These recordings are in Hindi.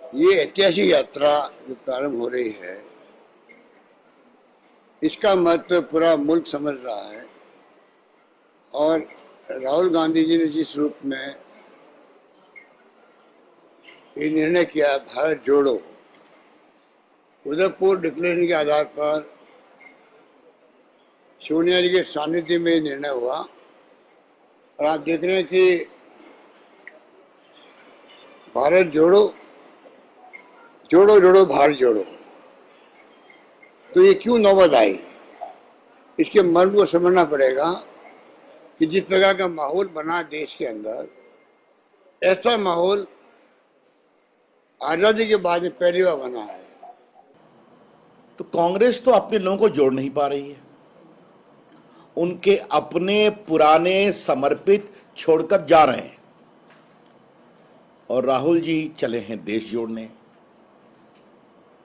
ये ऐतिहासिक यात्रा जो प्रारंभ हो रही है, इसका महत्व पूरा मुल्क समझ रहा है। और राहुल गांधी जी ने जिस रूप में ये निर्णय किया, भारत जोड़ो, उदयपुर डिक्लेरेशन के आधार पर सोनिया जी के सानिध्य में निर्णय हुआ। और आप देख रहे हैं कि भारत जोड़ो, जोड़ो जोड़ो भारत जोड़ो। तो ये क्यों नौबत आई, इसके मर्म को समझना पड़ेगा कि जिस प्रकार का माहौल बना देश के अंदर, ऐसा माहौल आजादी के बाद में पहली बार बना है। तो कांग्रेस तो अपने लोगों को जोड़ नहीं पा रही है, उनके अपने पुराने समर्पित छोड़कर जा रहे हैं। और राहुल जी चले हैं देश जोड़ने।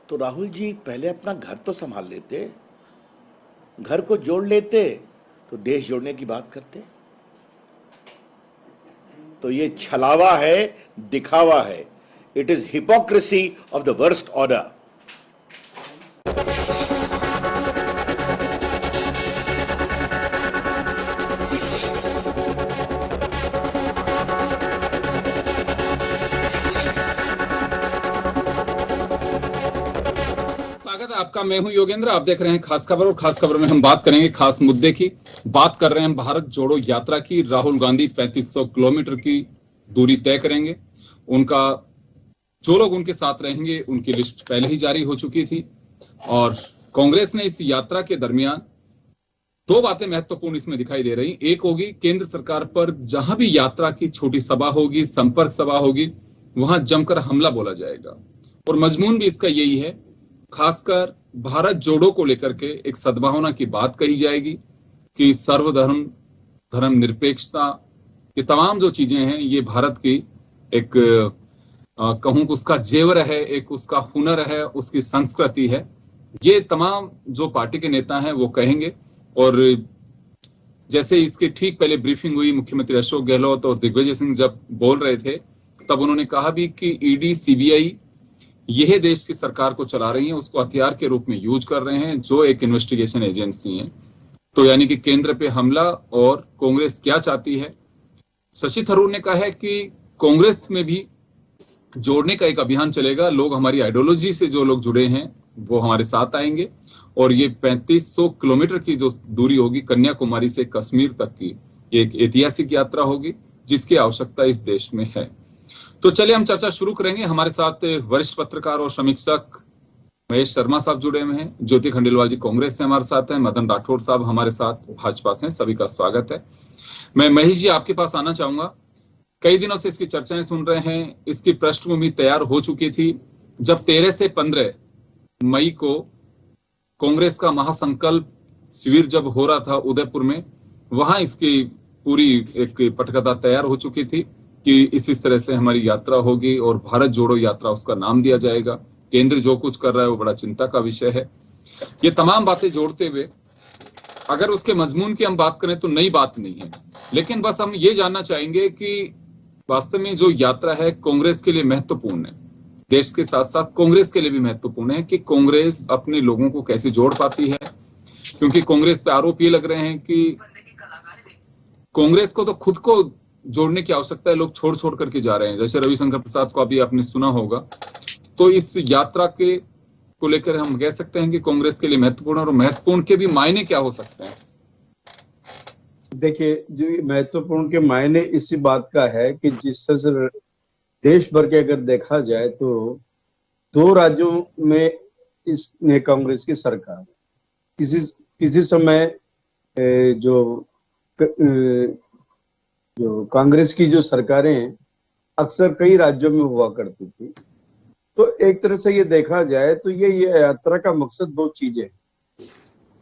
तो राहुल जी पहले अपना घर तो संभाल लेते, घर को जोड़ लेते तो देश जोड़ने की बात करते। तो ये छलावा है, दिखावा है। It is hypocrisy of the worst order. आपका मैं हूं योगेंद्र। आप देख रहे हैं खास खबर, और खास खबर में हम बात करेंगे खास मुद्दे की। बात कर रहे हैं भारत जोड़ो यात्रा की। राहुल गांधी 3500 किलोमीटर की दूरी तय करेंगे। उनका जो लोग उनके साथ रहेंगे उनकी लिस्ट पहले ही जारी हो चुकी थी। और कांग्रेस ने इस यात्रा के दरमियान दो बातें महत्वपूर्ण इसमें दिखाई दे रही। एक होगी केंद्र सरकार पर जहां भी यात्रा की छोटी सभा होगी, संपर्क सभा होगी, वहां जमकर हमला बोला जाएगा। और मजमून भी इसका यही है, खासकर भारत जोड़ो को लेकर के एक सद्भावना की बात कही जाएगी कि सर्वधर्म, धर्म निरपेक्षता, ये तमाम जो चीजें हैं ये भारत की एक कहूं उसका जेवर है, एक उसका हुनर है, उसकी संस्कृति है। ये तमाम जो पार्टी के नेता हैं वो कहेंगे। और जैसे इसके ठीक पहले ब्रीफिंग हुई, मुख्यमंत्री अशोक गहलोत और दिग्विजय सिंह जब बोल रहे थे तब उन्होंने कहा भी कि ईडी, सीबीआई यह देश की सरकार को चला रही है, उसको हथियार के रूप में यूज कर रहे हैं, जो एक इन्वेस्टिगेशन एजेंसी है। तो यानी कि केंद्र पे हमला। और कांग्रेस क्या चाहती है? शशि थरूर ने कहा है कि कांग्रेस में भी जोड़ने का एक अभियान चलेगा। लोग हमारी आइडियोलॉजी से जो लोग जुड़े हैं वो हमारे साथ आएंगे। और ये 3500 किलोमीटर की जो दूरी होगी कन्याकुमारी से कश्मीर तक की, एक ऐतिहासिक यात्रा होगी जिसकी आवश्यकता इस देश में है। तो चलिए हम चर्चा शुरू करेंगे। हमारे साथ वरिष्ठ पत्रकार और समीक्षक महेश शर्मा साहब जुड़े हुए हैं। ज्योति खंडेलवाल जी कांग्रेस से हमारे साथ हैं। मदन राठौड़ साहब हमारे साथ भाजपा से हैं। सभी का स्वागत है। मैं महेश जी आपके पास आना चाहूंगा। कई दिनों से इसकी चर्चाएं सुन रहे हैं। इसकी पृष्ठभूमि तैयार हो चुकी थी जब 13 से 15 मई को कांग्रेस का महासंकल्प शिविर जब हो रहा था उदयपुर में, वहां इसकी पूरी एक पटकथा तैयार हो चुकी थी कि इस तरह से हमारी यात्रा होगी और भारत जोड़ो यात्रा उसका नाम दिया जाएगा। केंद्र जो कुछ कर रहा है वो बड़ा चिंता का विषय है। ये तमाम बातें जोड़ते हुए अगर उसके मजमून की हम बात करें तो नई बात नहीं है, लेकिन बस हम ये जानना चाहेंगे कि वास्तव में जो यात्रा है कांग्रेस के लिए महत्वपूर्ण है, देश के साथ साथ कांग्रेस के लिए भी महत्वपूर्ण है कि कांग्रेस अपने लोगों को कैसे जोड़ पाती है। क्योंकि कांग्रेस पे आरोप ये लग रहे हैं कि कांग्रेस को तो खुद को जोड़ने की आवश्यकता है, लोग छोड़ छोड़ करके जा रहे हैं। जैसे रविशंकर प्रसाद को अभी आपने सुना होगा। तो इस यात्रा के को लेकर हम कह सकते हैं कि कांग्रेस के लिए महत्वपूर्ण, और महत्वपूर्ण के भी मायने क्या हो सकते हैं? देखिए, जो महत्वपूर्ण के मायने इसी बात का है कि जिस तरह से देश भर के अगर देखा जाए तो 2 राज्यों में इसने कांग्रेस की सरकार, किसी समय जो कांग्रेस की जो सरकारें अक्सर कई राज्यों में हुआ करती थी। तो एक तरह से ये देखा जाए तो ये यात्रा का मकसद 2 चीजें,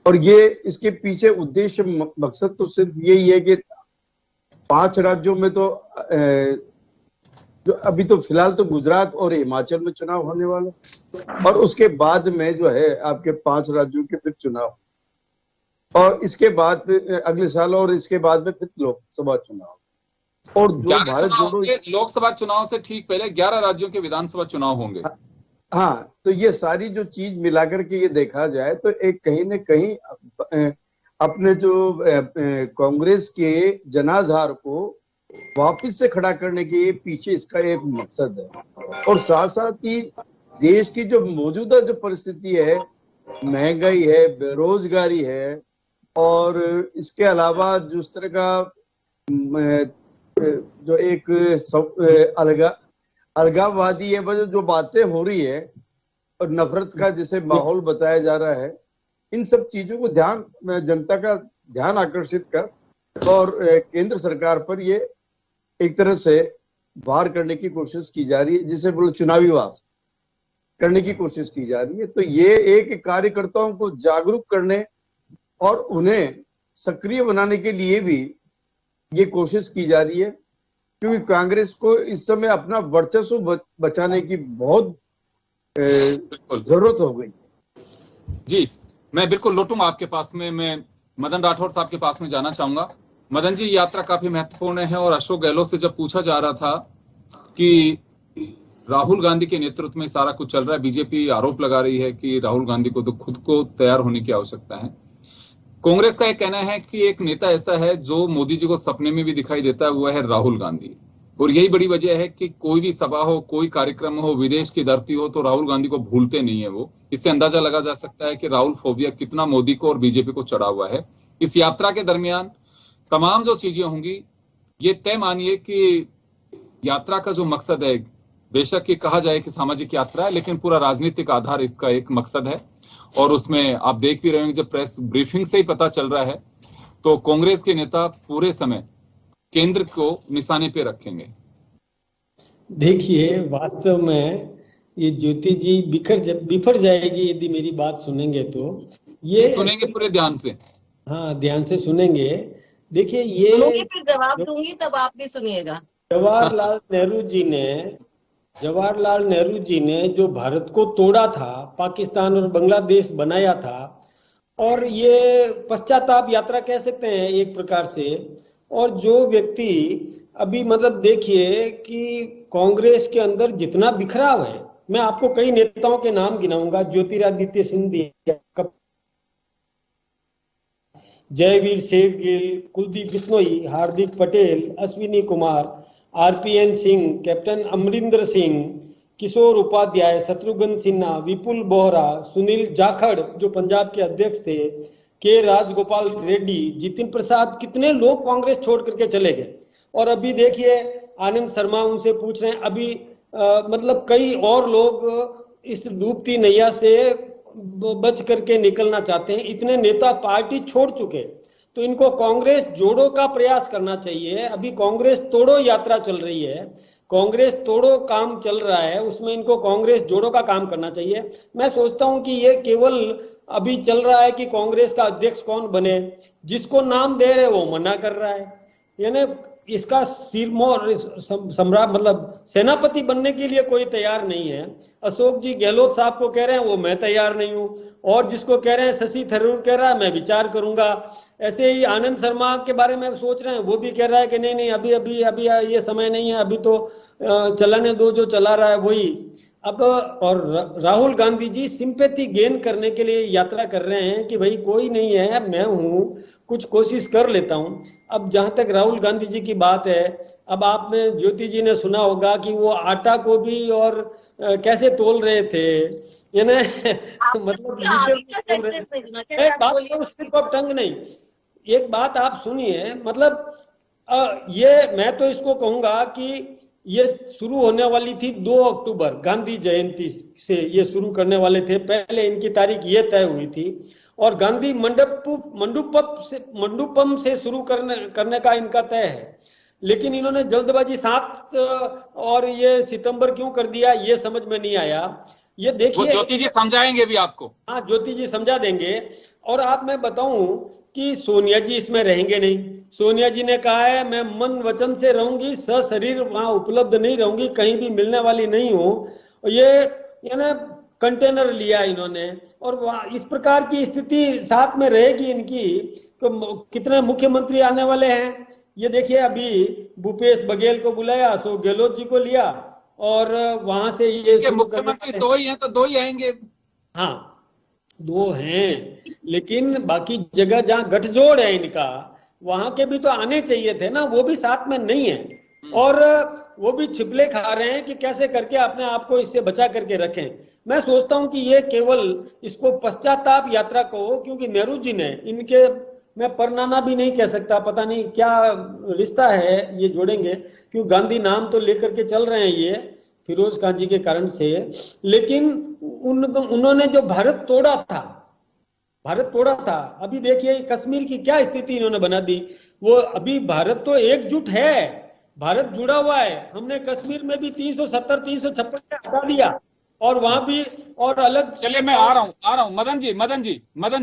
और ये इसके पीछे उद्देश्य मकसद तो सिर्फ यही है कि 5 राज्यों में तो जो अभी तो फिलहाल तो गुजरात और हिमाचल में चुनाव होने वाला, और उसके बाद में जो है आपके 5 राज्यों के फिर चुनाव, और इसके बाद अगले साल, और इसके बाद में फिर लोकसभा चुनाव। और जो 11 भारत चुनाव जोड़ो, होंगे, लोकसभा चुनाव से ठीक पहले 11 राज्यों के विधानसभा चुनाव होंगे। हाँ, तो ये सारी जो चीज मिलाकर के ये देखा जाए तो एक कहीं न कहीं अपने जो कांग्रेस के जनाधार को वापस से खड़ा करने के पीछे इसका एक मकसद है। और साथ साथ ही देश की जो मौजूदा जो परिस्थिति है, महंगाई है, बेरोजगारी है, और इसके अलावा जिस तरह का जो एक अलगाववादी है, वजह जो बातें हो रही है और नफरत का जिसे माहौल बताया जा रहा है, इन सब चीजों को जनता का ध्यान आकर्षित कर और केंद्र सरकार पर ये एक तरह से वार करने की कोशिश की जा रही है, जिसे बोलो चुनावी वार करने की कोशिश की जा रही है। तो ये एक कार्यकर्ताओं को जागरूक करने और उन्हें सक्रिय बनाने के लिए भी ये कोशिश की जा रही है, क्योंकि कांग्रेस को इस समय अपना वर्चस्व बचाने की बहुत जरूरत हो गई। जी, मैं बिल्कुल लौटूंगा आपके पास में। मैं मदन राठौर साहब के पास में जाना चाहूंगा। मदन जी, यात्रा काफी महत्वपूर्ण है और अशोक गहलोत से जब पूछा जा रहा था कि राहुल गांधी के नेतृत्व में सारा कुछ चल रहा है, बीजेपी आरोप लगा रही है कि राहुल गांधी को तो खुद को तैयार होने की आवश्यकता है। कांग्रेस का एक कहना है कि एक नेता ऐसा है जो मोदी जी को सपने में भी दिखाई देता है, वो है राहुल गांधी। और यही बड़ी वजह है कि कोई भी सभा हो, कोई कार्यक्रम हो, विदेश की धरती हो, तो राहुल गांधी को भूलते नहीं है वो। इससे अंदाजा लगा जा सकता है कि राहुल फोबिया कितना मोदी को और बीजेपी को चढ़ा हुआ है। इस यात्रा के दरमियान तमाम जो चीजें होंगी, ये तय मानिए कि यात्रा का जो मकसद है, बेशक ये कहा जाए कि सामाजिक यात्रा है, लेकिन पूरा राजनीतिक आधार इसका एक मकसद है। और उसमें आप देख भी रहे होंगे, जब प्रेस ब्रीफिंग से ही पता चल रहा है, तो कांग्रेस के नेता पूरे समय केंद्र को निशाने पे रखेंगे। देखिए, वास्तव में ये ज्योति जी बिफर जाएगी यदि मेरी बात सुनेंगे तो। ये सुनेंगे पूरे ध्यान से। हाँ, ध्यान से सुनेंगे। देखिए, ये फिर जवाब दूंगी तब आप भी सुनिएगा। जवाहरलाल नेहरू जी ने जो भारत को तोड़ा था, पाकिस्तान और बांग्लादेश बनाया था, और ये पश्चाताप यात्रा कह सकते हैं एक प्रकार से। और जो व्यक्ति अभी मतलब देखिए कि कांग्रेस के अंदर जितना बिखराव है, मैं आपको कई नेताओं के नाम गिनाऊंगा, ज्योतिरादित्य सिंधिया, जयवीर शेरगिल, कुलदीप बिश्नोई, हार्दिक पटेल, अश्विनी कुमार, आरपीएन सिंह, कैप्टन अमरिंदर सिंह, किशोर उपाध्याय, शत्रुघ्न सिन्हा, विपुल बोहरा, सुनील जाखड़ जो पंजाब के अध्यक्ष थे, के राजगोपाल रेड्डी, जितिन प्रसाद, कितने लोग कांग्रेस छोड़ करके चले गए। और अभी देखिए आनंद शर्मा, उनसे पूछ रहे हैं अभी मतलब कई और लोग इस डूबती नैया से बच करके निकलना चाहते हैं। इतने नेता पार्टी छोड़ चुके, तो इनको कांग्रेस जोड़ो का प्रयास करना चाहिए। अभी कांग्रेस तोड़ो यात्रा चल रही है, कांग्रेस तोड़ो काम चल रहा है, उसमें इनको कांग्रेस जोड़ो का काम करना चाहिए। मैं सोचता हूं कि ये केवल अभी चल रहा है कि कांग्रेस का अध्यक्ष कौन बने, जिसको नाम दे रहे वो मना कर रहा है। यानी इसका सिरमौर सम्राट मतलब सेनापति बनने के लिए कोई तैयार नहीं है। अशोक जी गहलोत साहब को कह रहे हैं वो मैं तैयार नहीं हूं, और जिसको कह रहे हैं शशि थरूर कह रहा है मैं विचार करूंगा। ऐसे ही आनंद शर्मा के बारे में सोच रहे हैं, वो भी कह रहा है कि नहीं नहीं अभी अभी अभी ये समय नहीं है, अभी तो चलाने दो, जो चला रहा है वही। अब और राहुल गांधी जी सिंपैथी गेन करने के लिए यात्रा कर रहे हैं कि भाई कोई नहीं है, मैं हूं, कुछ कोशिश कर लेता हूं। अब जहां तक राहुल गांधी जी की बात है, अब आपने ज्योति जी ने सुना होगा कि वो आटा को भी और कैसे तोल रहे थे, यानी मतलब सिर्फ अब टंग नहीं, एक बात आप सुनिए, मतलब ये मैं तो इसको कहूंगा कि ये शुरू होने वाली थी 2 अक्टूबर गांधी जयंती से ये शुरू करने वाले थे। पहले इनकी तारीख ये तय हुई थी और गांधी मंडपम से शुरू करने का इनका तय है, लेकिन इन्होंने जल्दबाजी 7 और ये सितंबर क्यों कर दिया ये समझ में नहीं आया। ये देखिए ज्योति जी समझाएंगे भी आपको। हाँ, ज्योति जी समझा देंगे। और आप मैं बताऊं कि सोनिया जी इसमें रहेंगे नहीं। सोनिया जी ने कहा है मैं मन वचन से रहूंगी, सशरीर वहां उपलब्ध नहीं रहूंगी, कहीं भी मिलने वाली नहीं हूं। ये यानी कंटेनर लिया इन्होंने, और इस प्रकार की स्थिति साथ में रहेगी इनकी। तो कितने मुख्यमंत्री आने वाले हैं ये देखिए। अभी भूपेश बघेल को बुलाया, अशोक गहलोत जी को लिया और वहां से ये कि मुख्यमंत्री दो ही हैं तो दो ही आएंगे। हाँ, दो हैं, लेकिन बाकी जगह जहां गठजोड़ है इनका, वहां के भी तो आने चाहिए थे ना, वो भी साथ में नहीं है और वो भी छिपले खा रहे हैं कि कैसे करके अपने आप को इससे बचा करके रखें। मैं सोचता हूं कि ये केवल इसको पश्चाताप यात्रा को, क्योंकि नेहरू जी ने इनके, मैं परनाना भी नहीं कह सकता, पता नहीं क्या रिश्ता है ये जोड़ेंगे, क्यों गांधी नाम तो लेकर के चल रहे हैं ये फिरोज खान जी के कारण से, लेकिन उन्होंने जो भारत तोड़ा था, अभी देखिए कश्मीर की क्या स्थिति इन्होंने बना दी। वो अभी भारत तो एकजुट है, भारत जुड़ा हुआ है, हमने कश्मीर में भी 370 356 हटा दिया और वहां भी और अलग। चलिए मैं आ रहा हूं मदन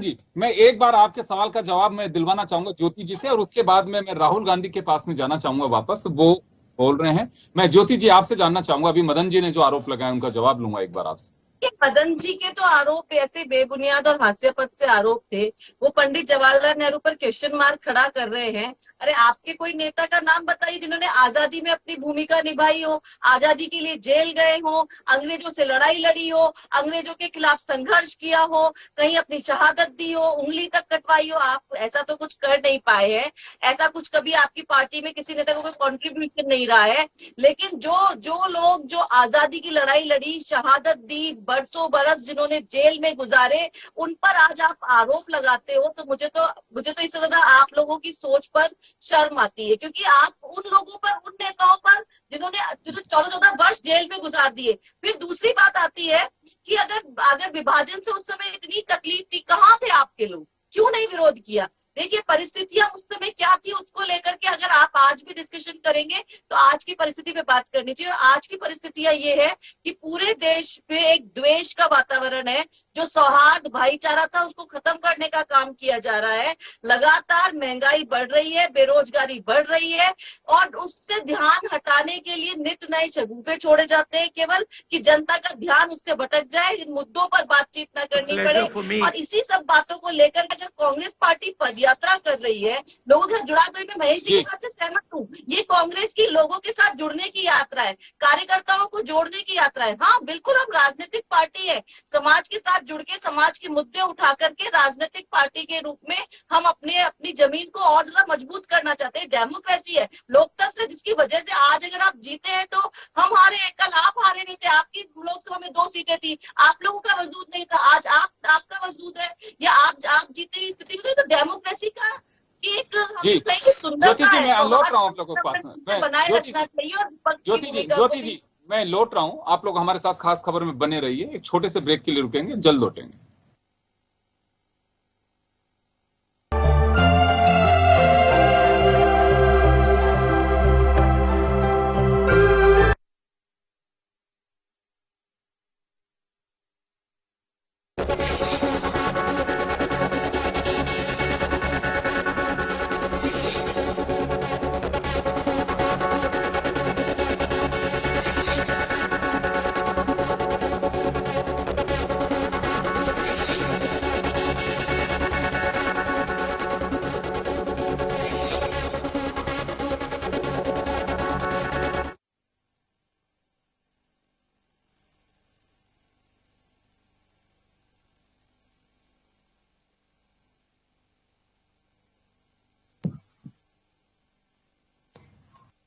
जी, मैं एक बार आपके सवाल का जवाब मैं दिलवाना चाहूंगा ज्योति जी से, और उसके बाद में मैं राहुल गांधी के पास में जाना चाहूंगा वापस, वो बोल रहे हैं। मैं ज्योति जी आपसे जानना चाहूंगा, अभी मदन जी ने जो आरोप लगाए उनका जवाब लूंगा एक बार आपसे। मदन जी के तो आरोप ऐसे बेबुनियाद और हास्यास्पद से आरोप थे, वो पंडित जवाहरलाल नेहरू पर क्वेश्चन मार्क खड़ा कर रहे हैं। अरे आपके कोई नेता का नाम बताइए जिन्होंने आजादी में अपनी भूमिका निभाई हो, आजादी के लिए जेल गए हो, अंग्रेजों से लड़ाई लड़ी हो, अंग्रेजों के खिलाफ संघर्ष किया हो, कहीं अपनी शहादत दी हो, उंगली तक कटवाई हो। आप ऐसा तो कुछ कर नहीं पाए हैं, ऐसा कुछ कभी आपकी पार्टी में किसी नेता को कोई कॉन्ट्रीब्यूशन नहीं रहा है। लेकिन जो लोग जो आजादी की लड़ाई लड़ी, शहादत दी, बरसों बरस जिन्होंने जेल में गुजारे, उन पर आज आप आरोप लगाते हो, तो मुझे तो इससे ज्यादा आप लोगों की सोच पर शर्म आती है, क्योंकि आप उन लोगों पर, उन नेताओं पर जिन्होंने 14-14 वर्ष जेल में गुजार दिए। फिर दूसरी बात आती है कि अगर विभाजन से उस समय इतनी तकलीफ थी, कहाँ थे आपके लोग, क्यों नहीं विरोध किया? देखिए परिस्थितियां उस समय क्या थी, उसको लेकर के अगर आप आज भी डिस्कशन करेंगे तो आज की परिस्थिति पे बात करनी चाहिए। और आज की परिस्थितियां ये है कि पूरे देश पे एक द्वेष का वातावरण है, जो सौहार्द भाईचारा था उसको खत्म करने का काम किया जा रहा है। लगातार महंगाई बढ़ रही है, बेरोजगारी बढ़ रही है, और उससे ध्यान हटाने के लिए नित नए शगुफे छोड़े जाते हैं, केवल कि जनता का ध्यान उससे भटक जाए, इन मुद्दों पर बातचीत न करनी पड़े। और इसी सब बातों को लेकर अगर कांग्रेस पार्टी यात्रा कर रही है, लोगों के साथ जुड़ा कर, मैं महेश जी की बात से सहमत हूँ, ये कांग्रेस की लोगों के साथ जुड़ने की यात्रा है, कार्यकर्ताओं को जोड़ने की यात्रा है। हाँ बिल्कुल, हम राजनीतिक पार्टी है, समाज के साथ जुड़ के समाज के मुद्दे उठा करके राजनीतिक पार्टी के रूप में हम अपनी जमीन को और ज्यादा मजबूत करना चाहते हैं। डेमोक्रेसी है, लोकतंत्र, जिसकी वजह से आज अगर आप जीते हैं तो हम हारे हैं, कल आप हारे नहीं थे, आपकी लोकसभा में 2 सीटें थी, आप लोगों का वजूद नहीं था, आज आपका वजूद है, या आप जीते की स्थिति में, तो डेमोक्रेसी का एक ज्योति जी मैं लौट रहा हूँ आप लोगों के पास में। ज्योति जी मैं लौट रहा हूँ, आप लोग हमारे साथ खास खबर में बने रहिए, एक छोटे से ब्रेक के लिए रुकेंगे, जल्द लौटेंगे।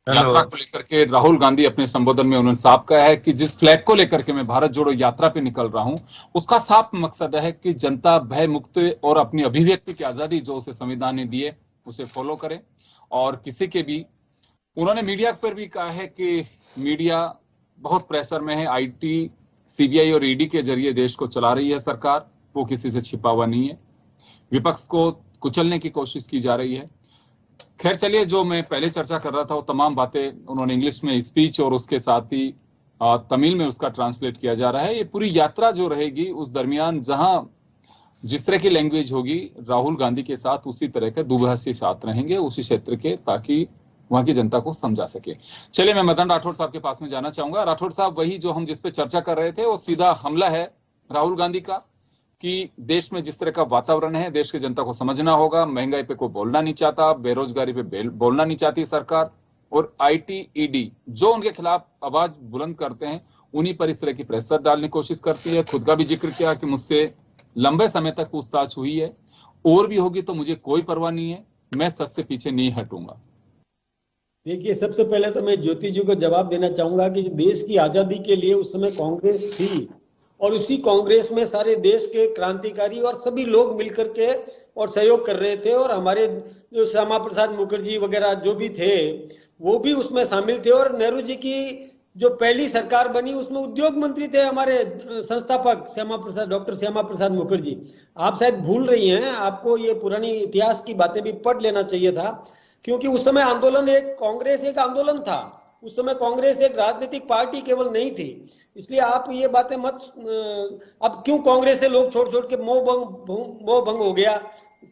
यात्रा को लेकर के राहुल गांधी अपने संबोधन में उन्होंने साफ कहा है कि जिस फ्लैग को लेकर के मैं भारत जोड़ो यात्रा पे निकल रहा हूं, उसका साफ मकसद है कि जनता भय मुक्त और अपनी अभिव्यक्ति की आजादी जो उसे संविधान ने दी है उसे फॉलो करे। और किसी के भी, उन्होंने मीडिया पर भी कहा है कि मीडिया बहुत प्रेशर में है, आईटी, सीबीआई और ईडी के जरिए देश को चला रही है सरकार, वो किसी से छिपा हुआ नहीं है, विपक्ष को कुचलने की कोशिश की जा रही है। खैर चलिए, जो मैं पहले चर्चा कर रहा था वो तमाम बातें उन्होंने इंग्लिश में स्पीच और उसके साथ ही तमिल में उसका ट्रांसलेट किया जा रहा है। ये पूरी यात्रा जो रहेगी उस दरमियान जहां जिस तरह की लैंग्वेज होगी, राहुल गांधी के साथ उसी तरह के दुभाषी साथ रहेंगे उसी क्षेत्र के, ताकि वहां की जनता को समझा सके। चलिए मैं मदन राठौड़ साहब के पास में जाना चाहूंगा। राठौड़ साहब, वही जो हम जिस पे चर्चा कर रहे थे वो सीधा हमला है राहुल गांधी का कि देश में जिस तरह का वातावरण है, देश की जनता को समझना होगा, महंगाई पे कोई बोलना नहीं चाहता, बेरोजगारी पे बोलना नहीं चाहती सरकार, और ITED जो उनके खिलाफ आवाज बुलंद करते हैं, उन्हीं पर इस तरह की प्रेशर डालने की कोशिश करती है। खुद का भी जिक्र किया कि मुझसे लंबे समय तक पूछताछ हुई है, और भी होगी तो मुझे कोई परवाह नहीं है, मैं सच से पीछे नहीं हटूंगा। देखिए, सबसे पहले तो मैं ज्योति जी को जवाब देना चाहूंगा कि देश की आजादी के लिए उस समय कांग्रेस थी, और उसी कांग्रेस में सारे देश के क्रांतिकारी और सभी लोग मिलकर के और सहयोग कर रहे थे, और हमारे जो श्यामा प्रसाद मुखर्जी वगैरह जो भी थे वो भी उसमें शामिल थे। और नेहरू जी की जो पहली सरकार बनी उसमें उद्योग मंत्री थे हमारे संस्थापक डॉक्टर श्यामा प्रसाद मुखर्जी। आप शायद भूल रही हैं, आपको ये पुरानी इतिहास की बातें भी पढ़ लेना चाहिए था, क्योंकि उस समय आंदोलन कांग्रेस एक आंदोलन था। उस समय कांग्रेस एक राजनीतिक पार्टी केवल नहीं थी। इसलिए आप ये बातें मत, अब क्यों कांग्रेस से लोग छोड़ छोड़ के मोह भंग हो गया,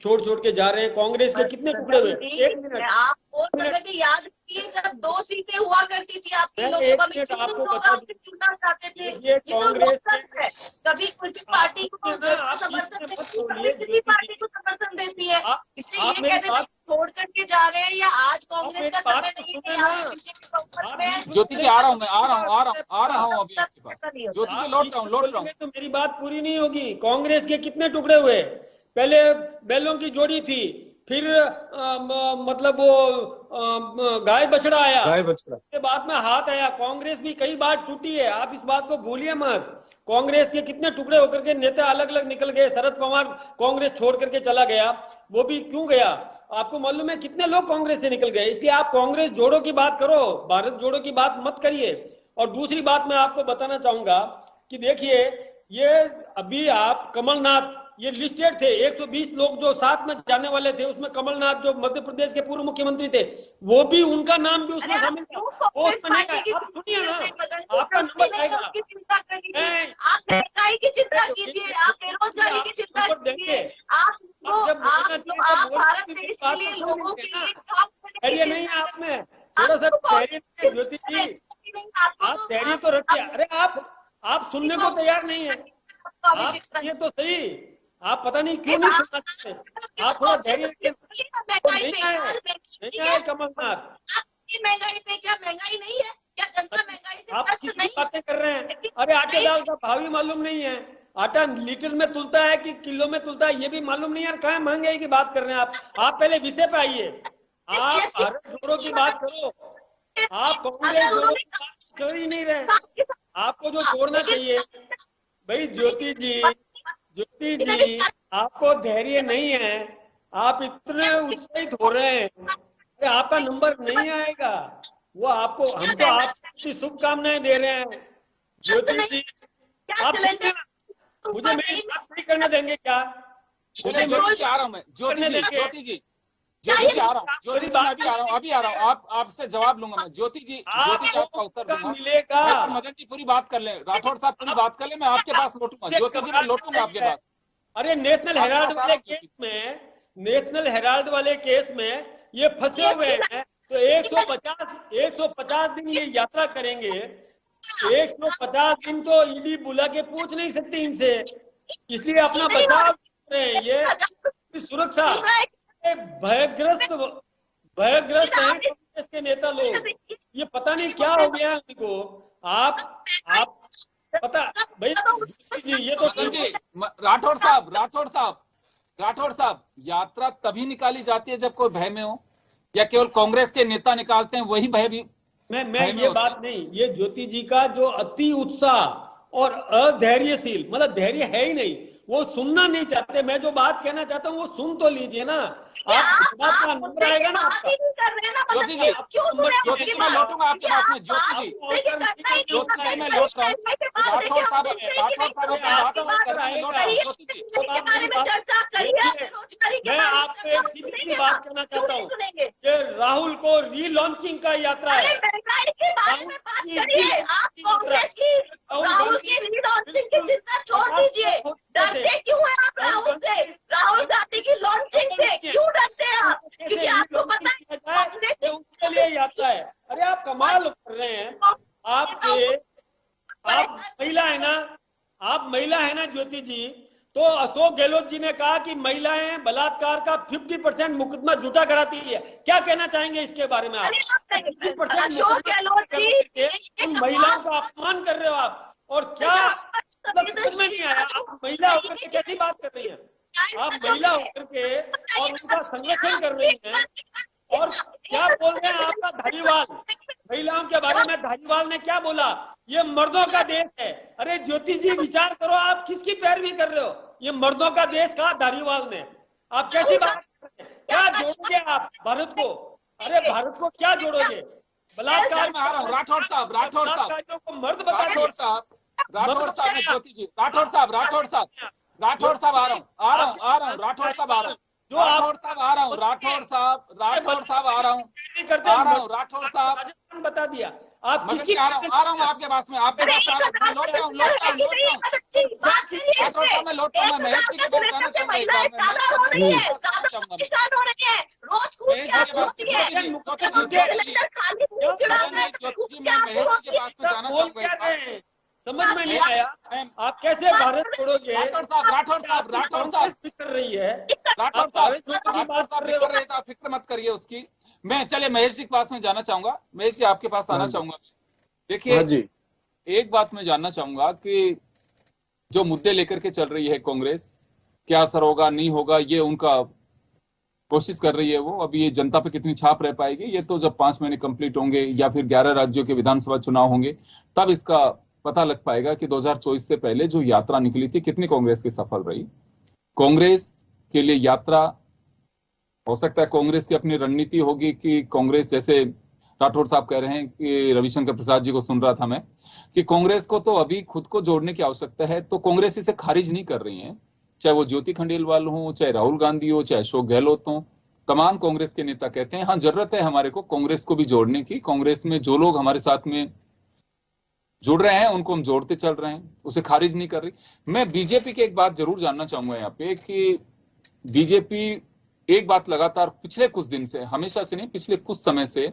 छोड़ छोड़ के जा रहे हैं। कांग्रेस के कितने टुकड़े हुए? एक मिनट, आप वो समय भी याद कीजिए जब 2 सीटें हुआ करती थी आपकी लोकसभा में, आपको चुनना चाहते थे। ये तो लोकतंत्र है, कभी किसी पार्टी को समर्थन देती है, कभी किसी पार्टी को समर्थन देती है। इसलिए ये कहते छोड़ करके जा रहे हैं, या आज कांग्रेस का समय नहीं है कि आप बीजेपी का ऊपर में। ज्योति जी आ रहा हूँ, मैं आ रहा हूँ अभी आपके पास। ज्योति जी लौट रहा हूँ। तो मेरी बात पूरी नहीं होगी। कांग्रेस के कितने टुकड़े हुए? पहले बैलों की जोड़ी थी, फिर मतलब वो गाय बछड़ा आया, उसके बाद में हाथ आया। कांग्रेस भी कई बार टूटी है, आप इस बात को भूलिए मत। कांग्रेस के कितने टुकड़े होकर के नेता अलग अलग निकल गए। शरद पवार कांग्रेस छोड़ करके चला गया, वो भी क्यों गया आपको मालूम है? कितने लोग कांग्रेस से निकल गए। इसलिए आप कांग्रेस जोड़ो की बात करो, भारत जोड़ो की बात मत करिए। और दूसरी बात मैं आपको बताना चाहूंगा कि देखिए, ये अभी आप कमलनाथ, ये लिस्टेड थे 120 लोग जो साथ में जाने वाले थे, उसमें कमलनाथ जो मध्य प्रदेश के पूर्व मुख्यमंत्री थे, वो भी, उनका नाम भी उसमें शामिल था। वो सुनिए ना, आपका नंबर आएगा। आप महंगाई की चिंता कीजिए, आप बेरोजगारी की चिंता कीजिए, आप भारत देश के लिए, लोगों के लिए काम करने की नहीं चिंता आप में थोड़ा सा धैर्य, ज्योति जी आप धैर्य तो रखिए। अरे आप सुनने को तैयार नहीं है। आप ये तो सही, आप पता नहीं क्यों नहीं सुनना चाहते। आप थोड़ा धैर्य रखिए। नहीं आए कमलनाथ। महंगाई पे क्या महंगाई नहीं है? क्या जनता महंगाई से आप ग्रस्त किसी नहीं बातें कर रहे हैं? अरे आटे दाल का भाव ही मालूम नहीं है। आटा लीटर में तुलता है कि किलो में तुलता है, ये भी मालूम नहीं है। कहाँ महंगाई की बात कर रहे हैं आप पहले विषय पे आइए। आप भारत जोड़ो की बात करो, आप कांग्रेस जोड़ो की बात कर ही नहीं रहे। आपको जो जोड़ना चाहिए भाई, ज्योति जी आपको धैर्य नहीं है, आप इतने उत्साहित हो रहे हैं। अरे आपका नंबर नहीं आएगा, वो आपको, हम तो आपकी शुभकामनाएं दे रहे हैं। ज्योति जी आप मुझे मेरी बात नहीं करने देंगे क्या? ज्योति जी आ रहा हूँ मैं, ज्योति जी आ रहा हूँ, अभी आ रहा हूँ। आपसे जवाब लूंगा मैं। ज्योति जी आपका उत्तर दूंगा, मिलेगा। मदन जी पूरी बात कर ले, राठौड़ साहब पूरी बात कर ले, मैं आपके पास लौटूंगा। ज्योति जी मैं लौटूंगा आपके पास। अरे नेशनल हेराल्ड वाले केस में ये फंसे हुए हैं, तो 150 दिन ये यात्रा करेंगे। 150 दिन तो ईडी बुला के पूछ नहीं सकती इनसे, इसलिए अपना बचाव कर रहे हैं। ये सुरक्षा भयग्रस्त हैं कांग्रेस के नेता लोग। ये पता नहीं क्या हो गया उनको। आप पता भाई जी, ये तो राठौड़ साहब यात्रा तभी निकाली जाती है जब कोई भय में हो, या केवल कांग्रेस के नेता निकालते हैं वही भय भी? मैं ये बात नहीं, ये ज्योति जी का जो अति उत्साह और अधैर्यशील, मतलब धैर्य है ही नहीं, वो सुनना नहीं चाहते। मैं जो बात कहना चाहता हूँ वो सुन तो लीजिए ना। आप नंबर आएगा ना आपका। ज्योति जी मैं लौटूंगा आपके पास में। ज्योति जी मैं लौट रहा हूँ। राठौड़ साहब मैं आपको एक सीधी सी बात कहना चाहता हूँ, ये राहुल को रीलॉन्चिंग का यात्रा है। राहुल की रीलॉन्चिंग की चिंता छोड़ दीजिए। डरते क्यों हैं आप राहुल से? राहुल गांधी की लॉन्चिंग से क्यों डरते हैं आप? क्योंकि आपको पता है उसके लिए यात्रा है। अरे आप कमाल कर रहे हैं। आप महिला है ना, ज्योति जी, तो अशोक गहलोत जी ने कहा कि महिलाएं बलात्कार का 50% मुकदमा झूठा कराती है। क्या कहना चाहेंगे इसके बारे में आप? 50% अशोक गहलोत जी उन महिलाओं का अपमान कर रहे हो आप, और क्या मतलब समझ में नहीं आया, आप महिला होकर के कैसी बात कर रही हैं? आप महिला होकर के और उनका संरक्षण कर रही हैं, और क्या बोल रहे हैं आपका धारीवाल, महिलाओं के बारे में धारीवाल ने क्या बोला? ये मर्दों का देश है। अरे ज्योति जी विचार करो, आप किसकी पैरवी कर रहे हो? ये मर्दों का देश कहा धारीवाल ने। आप कैसी बात कर रहे हैं? क्या जोड़ोगे आप भारत को? अरे भारत को क्या जोड़ोगे? बलात्कार में आ रहा हूँ राठौर साहब, को मर्द बता राठौर साहब ने ज्योति जी, राठौर साहब आ रहा हूँ, राठौर साहब आ रहा हूँ, राठौर साहब आ रहा हूँ, राठौर साहब बता दिया। आप किसकी आ रहा हूँ आपके पास में, आपके पास आ रहा हूँ, लौट रहा हूँ, राठौर साहब मैं लौट रहा हूँ, मैं महेश जी के पास जाना चाहूंगा एक बार, समझ में नहीं आया आप कैसे भारत छोड़ोगे? राठौर साहब कर रही है, राठौर साहब फिक्र मत करिए उसकी। मैं चले महेश जी के पास में जाना चाहूंगा, महेश जी आपके पास आना चाहूंगा। देखिए एक बात मैं जानना चाहूंगा कि जो मुद्दे लेकर के चल रही है कांग्रेस, क्या असर होगा नहीं होगा, ये उनका कोशिश कर रही है वो। अभी ये जनता पे कितनी छाप रह पाएगी ये तो जब 5 महीने कंप्लीट होंगे या फिर 11 राज्यों के विधानसभा चुनाव होंगे तब इसका पता लग पाएगा कि 2024 से पहले जो यात्रा निकली थी कितनी कांग्रेस की सफल रही। कांग्रेस के लिए यात्रा हो सकता है कांग्रेस की अपनी रणनीति होगी कि कांग्रेस, जैसे राठौर साहब कह रहे हैं कि रविशंकर प्रसाद जी को सुन रहा था मैं, कि कांग्रेस को तो अभी खुद को जोड़ने की आवश्यकता है, तो कांग्रेस इसे खारिज नहीं कर रही है। चाहे वो ज्योति खंडेलवाल हो, चाहे राहुल गांधी हो, चाहे अशोक गहलोत हो, तमाम कांग्रेस के नेता कहते हैं हाँ जरूरत है हमारे को कांग्रेस को भी जोड़ने की। कांग्रेस में जो लोग हमारे साथ में जुड़ रहे हैं उनको हम जोड़ते चल रहे हैं, उसे खारिज नहीं कर रही। मैं बीजेपी की एक बात जरूर जानना चाहूंगा यहाँ पे कि बीजेपी एक बात लगातार पिछले कुछ दिन से, हमेशा से नहीं, पिछले कुछ समय से,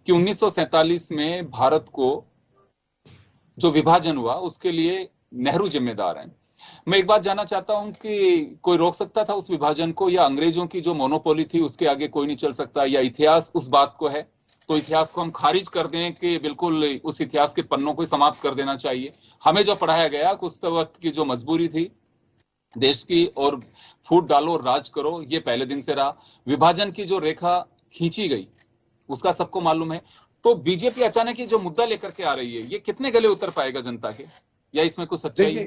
कि 1947 में भारत को जो विभाजन हुआ उसके लिए नेहरू जिम्मेदार हैं। मैं एक बात जानना चाहता हूं कि कोई रोक सकता था उस विभाजन को, या अंग्रेजों की जो मोनोपोली थी उसके आगे कोई नहीं चल सकता, या इतिहास उस बात को है तो इतिहास को हम खारिज कर दें कि बिल्कुल उस इतिहास के पन्नों को समाप्त कर देना चाहिए। हमें जो पढ़ाया गया उस वक्त की जो मजबूरी थी देश की, और फूट डालो राज करो, ये पहले दिन से रहा। विभाजन की जो रेखा खींची गई उसका सबको मालूम है। तो बीजेपी अचानक ये जो मुद्दा लेकर के आ रही है ये कितने गले उतर पाएगा जनता के, या इसमें कुछ सच्चाई है?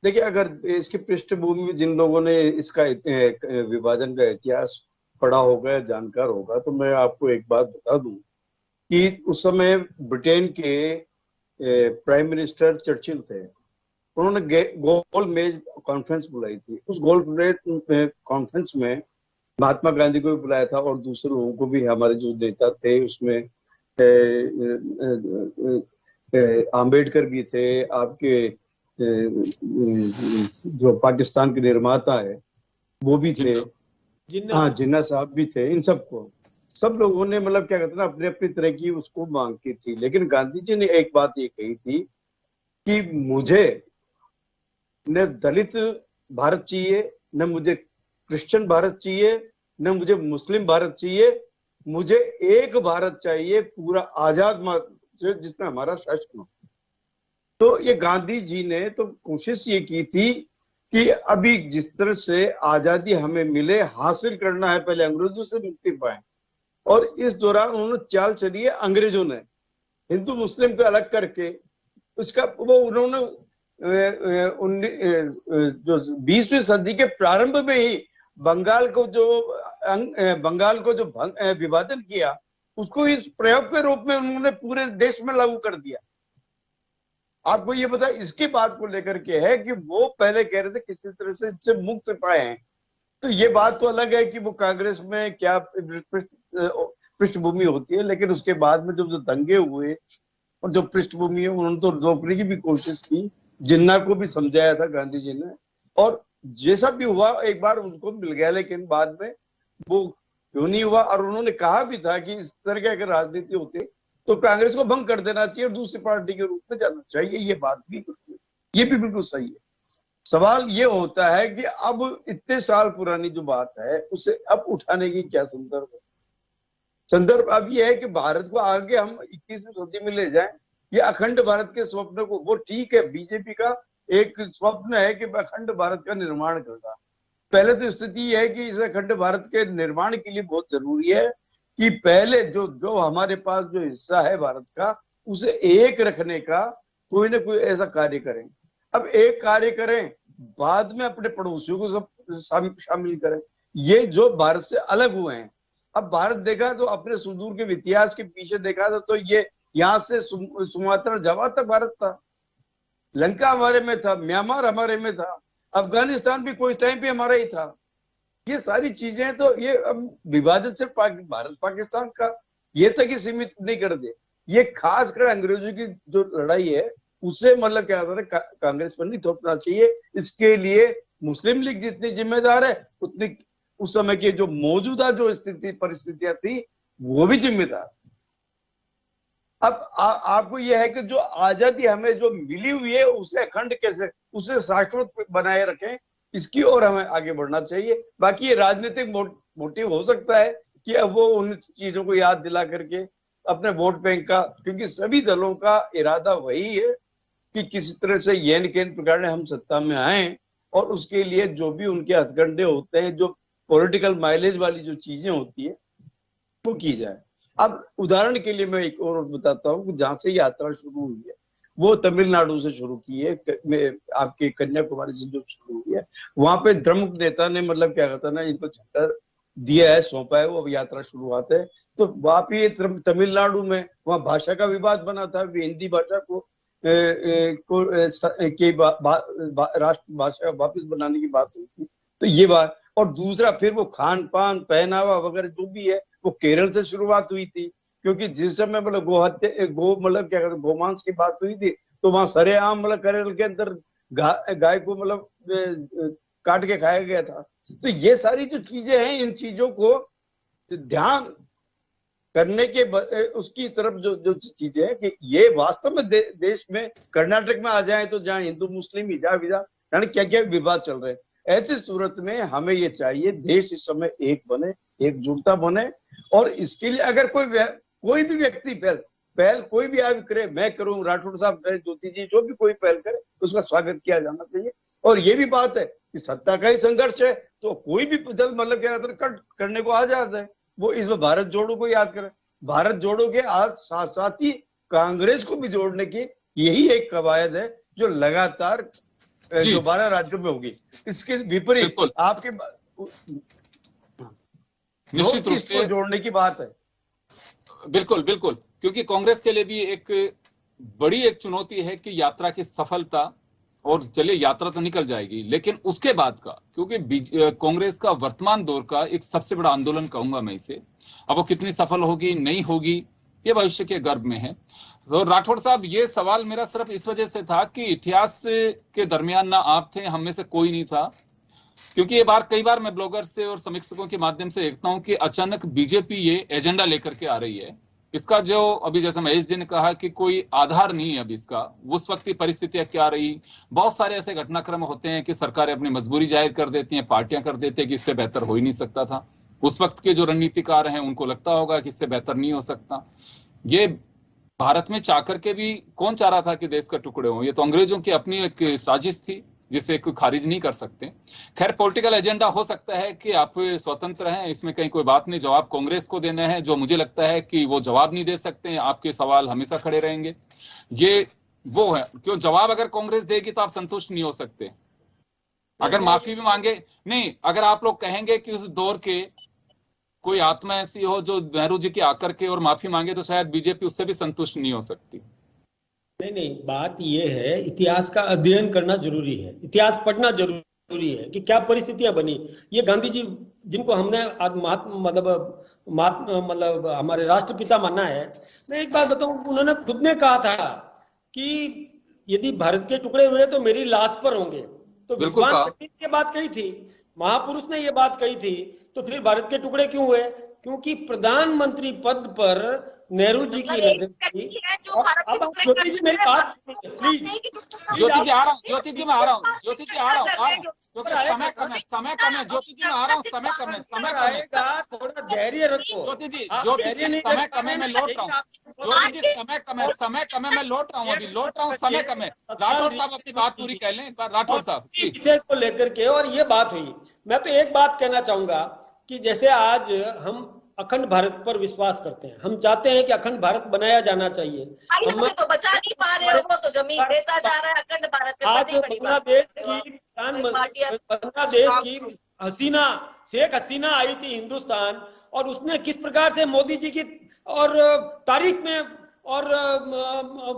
देखिए अगर इसकी पृष्ठभूमि जिन लोगों ने इसका विभाजन का इतिहास पढ़ा होगा, जानकार होगा, तो मैं आपको एक बात बता दूं कि उस समय ब्रिटेन के प्राइम मिनिस्टर चर्चिल थे। उन्होंने गोल मेज कॉन्फ्रेंस बुलाई थी। उस गोल कॉन्फ्रेंस में महात्मा गांधी को भी बुलाया था और दूसरे लोगों को भी, हमारे जो नेता थे उसमें आम्बेडकर भी थे, आपके जो पाकिस्तान के निर्माता है वो भी थे, हाँ जिन्ना साहब भी थे। इन सबको, सब लोगों ने मतलब क्या कहते हैं ना, अपने अपनी तरह की उसको मांग की थी। लेकिन गांधी जी ने एक बात ये कही थी कि मुझे न दलित भारत चाहिए, न मुझे क्रिश्चियन भारत चाहिए, न मुझे मुस्लिम भारत चाहिए, मुझे एक भारत चाहिए पूरा आजाद जिसमें हमारा शासन हो। तो ये गांधी जी ने तो कोशिश ये की थी कि अभी जिस तरह से आजादी हमें मिले, हासिल करना है, पहले अंग्रेजों से मुक्ति पाए। और इस दौरान उन्होंने चाल चली है, अंग्रेजों ने हिंदू मुस्लिम को अलग करके उसका वो उन्होंने जो 20वीं सदी के प्रारंभ में ही बंगाल को जो विभाजन किया उसको इस प्रयोग के रूप में उन्होंने पूरे देश में लागू कर दिया। आपको ये पता, इसकी बात को लेकर के है कि वो पहले कह रहे थे किसी तरह से इससे मुक्त पाए हैं। तो ये बात तो अलग है कि वो कांग्रेस में क्या पृष्ठभूमि होती है, लेकिन उसके बाद में जब जो दंगे हुए और जो पृष्ठभूमि है उन्होंने तो रोकने की भी कोशिश की, जिन्ना को भी समझाया था गांधी जी ने, और जैसा भी हुआ एक बार उनको मिल गया, लेकिन बाद में वो क्यों नहीं हुआ। और उन्होंने कहा भी था कि इस तरह की अगर राजनीति होती तो कांग्रेस को भंग कर देना चाहिए और दूसरी पार्टी के रूप में जाना चाहिए। ये बात भी, ये भी बिल्कुल सही है। सवाल ये होता है कि अब इतने साल पुरानी जो बात है उसे अब उठाने की क्या संदर्भ है? संदर्भ अब ये है कि भारत को आगे हम 21वीं सदी में ले जाएं, ये अखंड भारत के स्वप्न को, वो ठीक है, बीजेपी का एक स्वप्न है कि अखंड भारत का निर्माण करना। पहले तो स्थिति यह है कि इस अखंड भारत के निर्माण के लिए बहुत जरूरी है कि पहले जो हमारे पास जो हिस्सा है भारत का, उसे एक रखने का कोई ना कोई ऐसा कार्य करें। अब एक कार्य करें, बाद में अपने पड़ोसियों को सब शामिल करें। ये जो भारत से अलग हुए हैं, अब भारत देखा तो अपने सुदूर के इतिहास के पीछे देखा तो ये यहाँ से सुमात्रा जावा तक भारत था, लंका हमारे में था, म्यांमार हमारे में था, अफगानिस्तान भी कोई टाइम पे हमारा ही था। ये सारी चीजें तो ये अब विभाजित से भारत पाकिस्तान का ये तक ही सीमित नहीं कर दे। ये खासकर अंग्रेजों की जो लड़ाई है उसे मतलब क्या होता है, कांग्रेस पर नहीं थोपना चाहिए। इसके लिए मुस्लिम लीग जितनी जिम्मेदार है उतनी उस समय की जो मौजूदा जो स्थिति परिस्थितियां थी वो भी जिम्मेदार। अब आपको यह है कि जो आजादी हमें जो मिली हुई है उसे अखंड कैसे, उसे शाश्वत बनाए रखें, इसकी ओर हमें आगे बढ़ना चाहिए। बाकी ये राजनीतिक मोटिव हो सकता है कि अब वो उन चीजों को याद दिला करके अपने वोट बैंक का, क्योंकि सभी दलों का इरादा वही है कि किसी तरह से येन केन प्रकार हम सत्ता में आए और उसके लिए जो भी उनके हथकंडे होते हैं, जो पॉलिटिकल माइलेज वाली जो चीजें होती है वो की जाए। अब उदाहरण के लिए मैं एक और बताता हूँ कि जहां से यात्रा शुरू हुई है वो तमिलनाडु से शुरू की है, आपके कन्याकुमारी से जो शुरू हुई है। वहां पे प्रमुख नेता ने मतलब क्या कहता है ना, इनको झंडा दिया है, सौंपा है, वो अब यात्रा शुरुआत है। तो वहां पे तमिलनाडु में वहां भाषा का विवाद बना था, हिंदी भाषा को राष्ट्र भाषा वापिस बनाने की बात हुई थी। तो ये बात, और दूसरा फिर वो खान पान पहनावा वगैरह जो भी है वो केरल से शुरुआत हुई थी, क्योंकि जिस समय मतलब गो मतलब क्या कहते गोमांस की बात हुई थी तो वहां सरेआम मतलब केरल के अंदर गाय को मतलब काट के खाया गया था। तो ये सारी जो चीजें हैं, इन चीजों को ध्यान करने के उसकी तरफ जो चीजें है कि ये वास्तव में देश में कर्नाटक में आ जाए तो जहाँ हिंदू मुस्लिम हिजाब यानी क्या क्या विवाद चल रहे हैं, ऐसी सूरत में हमें ये चाहिए देश इस समय एक बने, एकजुटता बने। और इसके लिए अगर कोई भी व्यक्ति पहल कोई भी आगे करे, मैं करूं, राठौड़ साहब करे, ज्योति जी, जो भी कोई पहल करे उसका स्वागत किया जाना चाहिए। और ये भी बात है कि सत्ता का ही संघर्ष है तो कोई भी दल मतलब क्या कट करने को आ जाता है। वो इसमें भारत जोड़ो को याद करें, भारत जोड़ो के आज साथ साथ ही कांग्रेस को भी जोड़ने की यही एक कवायद है जो लगातार 12 राज्यों में होगी। इसके विपरीत आपके निश्चित रूप से जोड़ने की बात है। बिल्कुल बिल्कुल, क्योंकि कांग्रेस के लिए भी एक बड़ी चुनौती है कि यात्रा की सफलता, और चलिए यात्रा तो निकल जाएगी लेकिन उसके बाद का, क्योंकि कांग्रेस का वर्तमान दौर का एक सबसे बड़ा आंदोलन कहूंगा मैं इसे, अब वो कितनी सफल होगी नहीं होगी ये भविष्य के गर्भ में है। तो राठौड़ साहब, ये सवाल मेरा सिर्फ इस वजह से था कि इतिहास के दरमियान ना आप थे, हम में से कोई नहीं था, क्योंकि ये बार कई बार मैं ब्लॉगर से और समीक्षकों के माध्यम से देखता हूं कि अचानक बीजेपी ये एजेंडा लेकर के आ रही है। इसका जो अभी जैसे महेश जी ने कहा कि कोई आधार नहीं है अब इसका, उस वक्त की परिस्थितियां क्या रही, बहुत सारे ऐसे घटनाक्रम होते हैं कि सरकारें अपनी मजबूरी जाहिर कर देती हैं, पार्टियां कर देती हैं कि इससे बेहतर हो ही नहीं सकता था। उस वक्त के जो रणनीतिकार हैं उनको लगता होगा कि इससे बेहतर नहीं हो सकता। ये भारत में चाह करके भी कौन चाह रहा था कि देश का टुकड़े हो, ये तो अंग्रेजों की अपनी एक साजिश थी जिसे कोई खारिज नहीं कर सकते। खैर, पॉलिटिकल एजेंडा हो सकता है कि आप स्वतंत्र हैं, इसमें कहीं कोई बात नहीं, जवाब कांग्रेस को देना है, जो मुझे लगता है कि वो जवाब नहीं दे सकते, आपके सवाल हमेशा खड़े रहेंगे। ये वो है, क्यों जवाब अगर कांग्रेस देगी तो आप संतुष्ट नहीं हो सकते। अगर माफी भी मांगे नहीं, अगर आप लोग कहेंगे कि उस दौर के कोई आत्मा ऐसी हो जो नेहरू जी की आकर के और माफी मांगे तो शायद बीजेपी उससे भी संतुष्ट नहीं हो सकती। नहीं, बात ये है, इतिहास का अध्ययन करना जरूरी है, इतिहास पढ़ना जरूरी है कि क्या परिस्थितियां बनी। ये गांधी जी जिनको हमने आज मतलब हमारे राष्ट्रपिता माना है, मैं एक बात बताऊं, उन्होंने खुद ने कहा था कि यदि भारत के टुकड़े हुए तो मेरी लाश पर होंगे। तो विद्वान पंडित ने बात कही थी, महापुरुष ने ये बात कही थी, तो फिर भारत के टुकड़े क्यों हुए? क्योंकि प्रधानमंत्री पद पर नेहरू जी की नजर थी। अब आप ज्योति जी मेरी बात प्लीज। ज्योति जी आ रहा हूँ, ज्योति जी मैं आ रहा हूँ, ज्योति जी आ रहा हूँ, क्योंकि समय कम है, समय कम है, ज्योति जी मैं आ रहा हूँ, समय कम है, समय कम है। आएगा, थोड़ा धैर्य रखो। ज्योति जी, आप ज्योति धैर्य जी नहीं समय रख कम है, मैं लौट रहा हूँ। ज्योति जी समय कम है, समय कम है, मैं लौट रहा हूँ, अभी लौट रहा हूँ, समय कम है। राठौर साहब अपनी बात पूरी कर लें एक बार, राठौर साहब इस विषय को लेकर के और ये बात हुई। मैं तो एक बात कहना चाहूंगा कि जैसे आज हम अखंड भारत पर विश्वास करते हैं, हम चाहते हैं कि अखंड भारत बनाया जाना चाहिए। हम तो बचा नहीं पा रहे हो, वो तो जमीन देता जा रहा है अखंड भारत में। आज बांग्लादेश की हसीना, शेख हसीना आई थी हिंदुस्तान, और उसने किस प्रकार से मोदी जी की और तारीख में और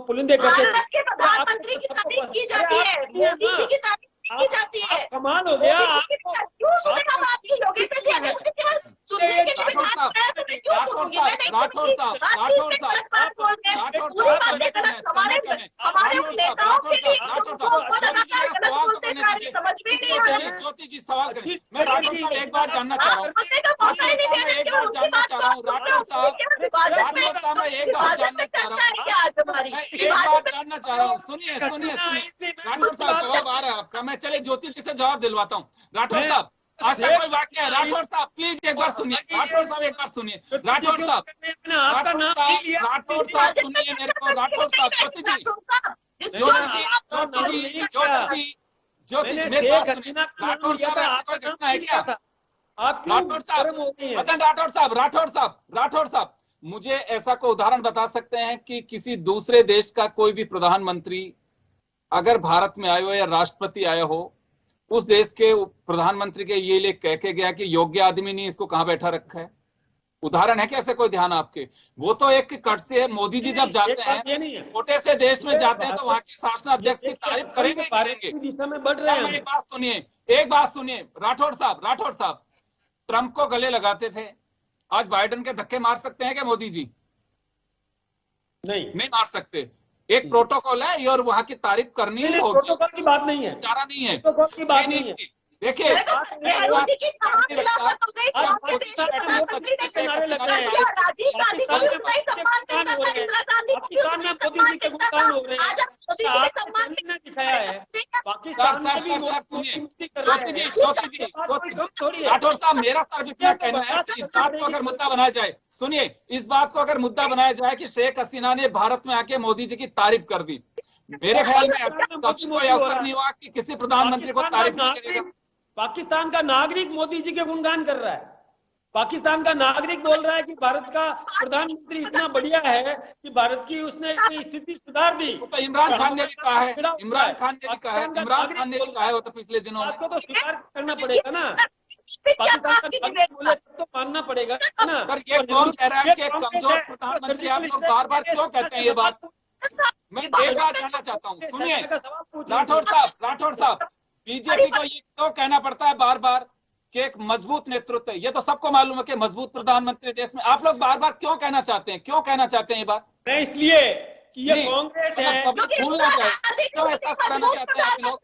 पुलिंदे करते भारत के प्रधानमंत्री की तारीफ की जाती है, मोदी जी की तारीफ की जाती है। कमाल हो गया। क्यों सुनेगा आपकी योग्यता जी? अगर मुझे केवल सुनने के लिए बिठा रहा है तो मैं क्यों सुनूंगी? मैं नहीं राठौर साहब, राठौर साहब, पूरी बातें गलत, हमारे नेताओं के लिए समझ में नहीं आ रहा। ज्योति जी सवाल करें। मैं राठौर साहब एक बात जानना चाह रहा हूँ, राठौर साहब मैं एक बात जानना चाह रहा हूँ, राठौर साहब मैं एक बात जानना चाह रहा हूँ, मैं एक बात जानना चाह रहा हूँ, सुनिए सुनिए सुनिए, राठौर साहब जवाब आ रहा है आपका, मैं चलिए ज्योति जी से जवाब दिलवाता हूँ। राठौर साहब ऐसा कोई वाक्य है? राठौर साहब प्लीज एक बार सुनिए, राठौर साहब एक बार सुनिए, राठौर साहब, राठौर साहब सुनिए मेरे को, राठौर साहब, ज्योति जी, ज्योति जी, ज्योति जी मेरे पास सुनिए, राठौर साहब ऐसा कोई घटना है क्या? राठौर साहब, मदन राठौर साहब, मुझे ऐसा कोई उदाहरण बता सकते हैं कि किसी दूसरे देश का कोई भी प्रधानमंत्री अगर भारत में आया हो या राष्ट्रपति आया हो, उस देश के प्रधानमंत्री के ये लिए कह के गया कि योग्य आदमी नहीं, इसको कहां बैठा रखा है? उदाहरण है कैसे कोई ध्यान आपके? वो तो एक कट से मोदी जी जब जाते हैं छोटे से देश में जाते हैं तो वहां के शासनाध्यक्ष की तारीफ करेंगे ही करेंगे। एक बात सुनिए राठौर साहब, ट्रंप को गले लगाते थे, आज बाइडेन के धक्के मार सकते हैं क्या मोदी जी? नहीं मार सकते। एक प्रोटोकॉल है और वहां की तारीफ करनी ही होगी, प्रोटोकॉल की बात नहीं है, चारा नहीं है, प्रोटोकॉल की बात नहीं है। देखिए राठौर साहब मेरा सिर्फ इतना कहना है कि इस बात को अगर मुद्दा बनाया जाए, सुनिए, इस बात को अगर मुद्दा बनाया जाए कि शेख हसीना ने भारत में आके मोदी जी की तारीफ कर दी, मेरे ख्याल में कभी कोई अवसर नहीं हुआ कि किसी प्रधानमंत्री को तारीफ नहीं करेगा। पाकिस्तान का नागरिक मोदी जी के गुणगान कर रहा है, पाकिस्तान का नागरिक बोल रहा है कि भारत का प्रधानमंत्री इतना बढ़िया है कि भारत की उसने स्थिति सुधार दी। तो इमरान खान ने भी कहा है, इमरान खान ने भी कहा है वो तो पिछले दिनों में। आपको तो स्वीकार करना पड़ेगा ना, पाकिस्तान का नागरिक बोले तो मानना पड़ेगा ना। पर ये कौन कह रहा है कि कमजोर प्रधानमंत्री? आप लोग बार बार क्यों कहते हैं ये बात? मैं एक बात जानना चाहता हूँ, सुनिए राठौर साहब, बीजेपी को ये क्यों कहना पड़ता है बार बार कि एक मजबूत नेतृत्व है? ये तो सबको मालूम है कि मजबूत प्रधानमंत्री देश में, आप लोग बार बार क्यों कहना चाहते हैं? क्यों कहना चाहते हैं ये बात? नहीं, इसलिए कि ये कांग्रेस है, भूल ना जाए, क्यों ऐसा करना चाहते हैं आप लोग?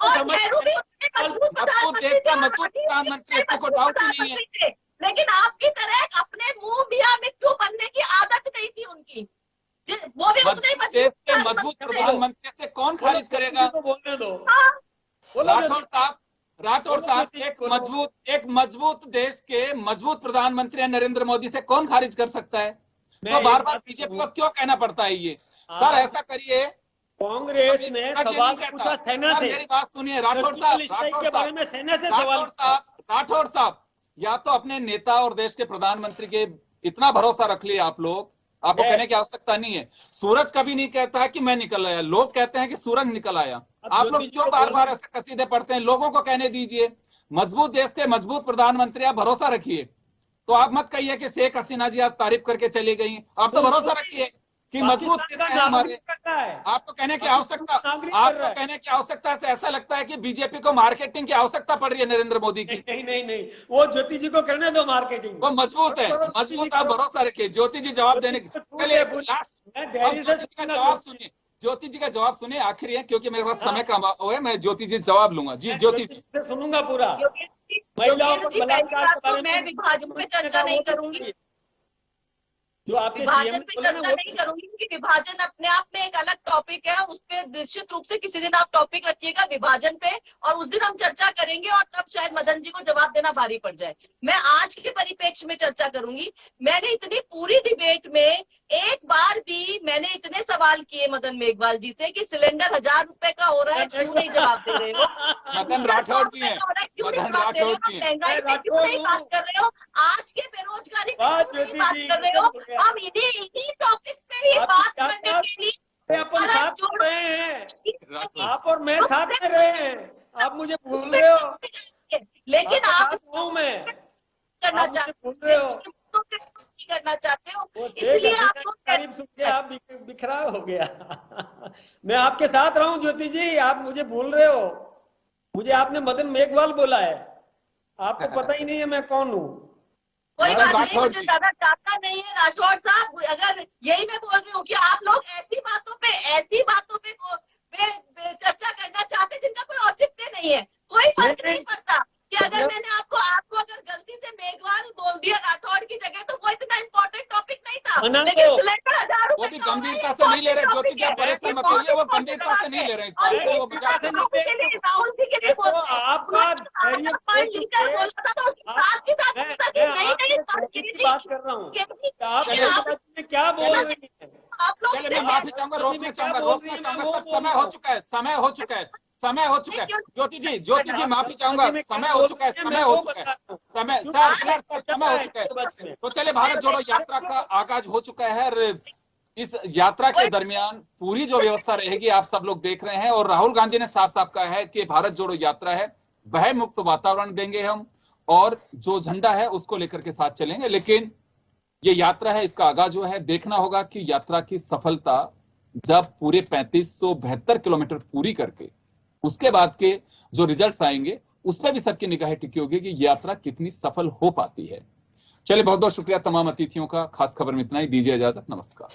मजबूत देश का मजबूत प्रधानमंत्री, इसमें कोई डाउट ही नहीं है। लेकिन आपकी तरह अपने मुंह मियां मिट्टू बनने की आदत नहीं थी उनकी, वो भी उतने देश के मजबूत प्रधानमंत्री से कौन खारिज करेगा? बोलने दो राठौर साहब, एक मजबूत देश के मजबूत प्रधानमंत्री नरेंद्र मोदी से कौन खारिज कर सकता है? तो बार बार बीजेपी को क्यों कहना पड़ता है ये? सर ऐसा करिए, कांग्रेस ने सवाल पूछा सेना से। मेरी बात सुनिए राठौर साहब, या तो अपने नेता और देश के प्रधानमंत्री के इतना भरोसा रख लिया आप लोग, आपको कहने की आवश्यकता नहीं है। सूरज कभी नहीं कहता है कि मैं निकल आया, लोग कहते हैं कि सूरज निकल आया। आप लोग क्यों बार बार ऐसे कसीदे पढ़ते हैं? लोगों को कहने दीजिए, मजबूत देश के मजबूत प्रधानमंत्री, आप भरोसा रखिए। तो आप मत कहिए कि शेख हसीना जी आज तारीफ करके चली गई, आप तो भरोसा रखिए कि मजबूत नेता है हमारे। आपको कहने की आवश्यकता से ऐसा लगता है कि बीजेपी को मार्केटिंग की आवश्यकता पड़ रही है नरेंद्र मोदी की। नहीं, वो ज्योति जी को करने दो मार्केटिंग, वो मजबूत है, मजबूत, आप भरोसा रखिए। ज्योति जी जवाब देने के चलिए लास्ट ज्योति जी का जवाब सुनिए, आखिरी है क्योंकि मेरे पास समय कम है, मैं ज्योति जी जवाब लूंगा। जी ज्योति जी सुनूंगा पूरा। महिलाओं को बलात्कार के बारे में विभाजन में चर्चा नहीं करूंगी। जो आपने विभाजन सीएम पे बोला ना चर्चा वो नहीं करूंगी क्योंकि विभाजन अपने आप में एक अलग टॉपिक है, उस पे निश्चित रूप से किसी दिन आप टॉपिक रखिएगा विभाजन पे, और उस दिन हम चर्चा करेंगे और तब शायद मदन जी को जवाब देना भारी पड़ जाए। मैं आज के परिप्रेक्ष्य में चर्चा करूंगी। मैंने इतनी पूरी डिबेट में एक बार भी मैंने इतने सवाल किए मदन मेघवाल जी से कि सिलेंडर 1000 रुपए का हो रहा है, क्यों नहीं जवाब दे रहे हो? मदन राठौड़ जी हैं, क्यों नहीं मदन जवाब दे रहे हो? राठौड़ जी हैं। महंगाई पे क्यों नहीं बात कर रहे हो? आज के बेरोजगारी पे बात क्यों नहीं ज्योति बात जी, कर रहे हो? खत्म हो गया। हम इन्हीं टॉपिक्स पे ही आपकी बात क्या करने बात? के लिए अपन हमारा साथ जोड़- में रहे हैं, राठौड़ आप और मैं साथ में रहे हैं, आप मुझे भूल रहे हो? लेकिन आप आपके साथ हूं मैं, करना आप मुझे चाहते भूल रहे हो? करना चाहते हो, वो शेख इसलिए हसीना आपको की तारीफ सुन के आप बिखराव हो गया। मैं आपके साथ रहा हूं ज्योति जी, आप मुझे भूल रहे हो? मुझे आपने मदन मेघवाल बोला है, आपको पता ही नहीं है मैं कौन हूँ। कोई मदन बात नहीं, राठौड़ मुझे जी। ज्यादा जानना नहीं है राठौड़ साहब। अगर यही मैं बोल रही हूँ कि आप लोग ऐसी बातों पे चर्चा करना चाहते हैं जिनका कोई औचित्य नहीं है, कोई फर्क नहीं पड़ता कि अगर मैंने आपको अगर गलती से मेघवाल बोल दिया राठौड़ की जगह, तो वो इतना इंपॉर्टेंट टॉपिक नहीं था। मना लेकिन दो। सिलेंडर 1000 वो रुपए भी का हो रहा है, गंभीरता से नहीं ले रहे, ज्योति जी आप important परेशान मत है। होइए, वो गंभीरता से नहीं ले रहे इस बात को, वो मजाक कर रहे हैं। राहुल जी के लिए देखो, बोलते हैं। आपका उन्होंने धैर्य पॉइंट खो लेकर चुके। बोला था, तो उसके साथ के साथ मैं बोला कि नहीं आपसे नहीं बात टॉपिक कीजिए की बात कर रहा हूँ, आप लेकिन मेरे आप- बात में क्या बोल रही हैं? आप लोग चलिए मैं माफी चाहूंगा, रोकना चाहूंगा सर, समय हो चुका है, समय हो चुका है, समय हो चुका है। ज्योति जी माफी चाहूंगा, समय हो चुका है, समय हो चुका है, समय सर समय हो चुका है। तो चलिए, भारत जोड़ो यात्रा का आगाज हो चुका है और इस यात्रा के दरमियान पूरी जो व्यवस्था रहेगी आप सब लोग देख रहे हैं, और राहुल गांधी ने साफ साफ कहा है कि भारत जोड़ो यात्रा है, भय मुक्त वातावरण देंगे हम, और जो झंडा है उसको लेकर के साथ चलेंगे। लेकिन ये यात्रा है, इसका आगाज जो है, देखना होगा कि यात्रा की सफलता जब पूरे 3572 किलोमीटर पूरी करके उसके बाद के जो रिजल्ट्स आएंगे उस पर भी सबकी निगाहें टिकी होगी कि यात्रा कितनी सफल हो पाती है। चलिए, बहुत बहुत शुक्रिया तमाम अतिथियों का। खास खबर में इतना ही, दीजिए इजाजत, नमस्कार।